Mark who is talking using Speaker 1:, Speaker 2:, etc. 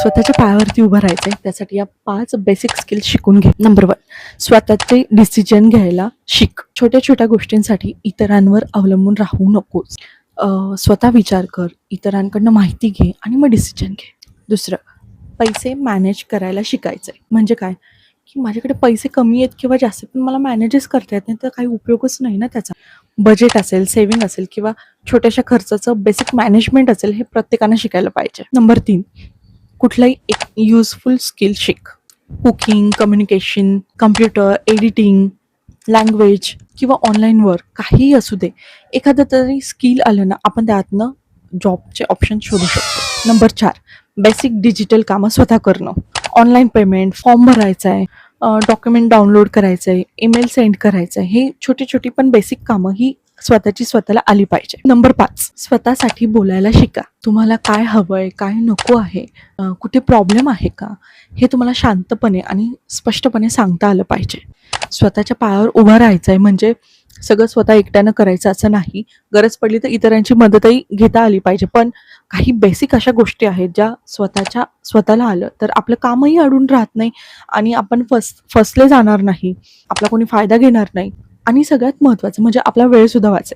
Speaker 1: स्वतःच्या पायावरती उभं राहायचंय त्यासाठी या 5 बेसिक स्किल्स शिकून घे. नंबर 1, स्वतःचे डिसिजन घ्यायला शिक. छोट्या छोट्या गोष्टींसाठी इतरांवर अवलंबून राहू नकोस. स्वतः विचार कर, इतरांकडनं माहिती घे आणि मग डिसिजन घे. दुसरं, पैसे मॅनेज करायला शिकायचंय. म्हणजे काय, की माझ्याकडे पैसे कमी आहेत किंवा जास्त पण मला मॅनेजच करता येत नाही तर काही उपयोगच नाही ना त्याचा. बजेट असेल, सेव्हिंग असेल किंवा छोट्याशा खर्चाचं बेसिक मॅनेजमेंट असेल, हे प्रत्येकानं शिकायला पाहिजे. नंबर 3, कुठलाही एक युजफुल स्किल शिक. Cooking, communication, computer, editing, language किंवा ऑनलाईन वर्क काहीही असू दे. एखादं तरी स्किल आलं ना, आपण त्यातनं जॉबचे ऑप्शन शोधू शकतो. नंबर 4, बेसिक डिजिटल कामं स्वतः करणं. ऑनलाईन पेमेंट, फॉर्म भरायचा आहे, डॉक्युमेंट डाउनलोड करायचं आहे, ईमेल सेंड करायचं आहे. हे छोटी छोटी पण बेसिक कामं ही स्वतःला आली पाहिजे. नंबर 5, स्वतःसाठी बोलायला शिका. तुम्हाला काय हवंय, काय नको आहे, कुठे प्रॉब्लेम आहे का, हे तुम्हाला शांतपणे आणि स्पष्टपणे सांगता आलं पाहिजे. स्वतःच्या पायावर उभं राहायचं आहे म्हणजे सगळं स्वतः एकट्यानं करायचं असं नाही. गरज पडली तर इतरांची मदतही घेता आली पाहिजे. पण काही बेसिक अशा गोष्टी आहेत ज्या स्वतःला आलं तर आपलं कामही अडून राहत नाही आणि आपण फसले जाणार नाही, आपला कोणी फायदा घेणार नाही आणि सगळ्यात महत्त्वाचं म्हणजे आपला वेळ सुद्धा वाचेल.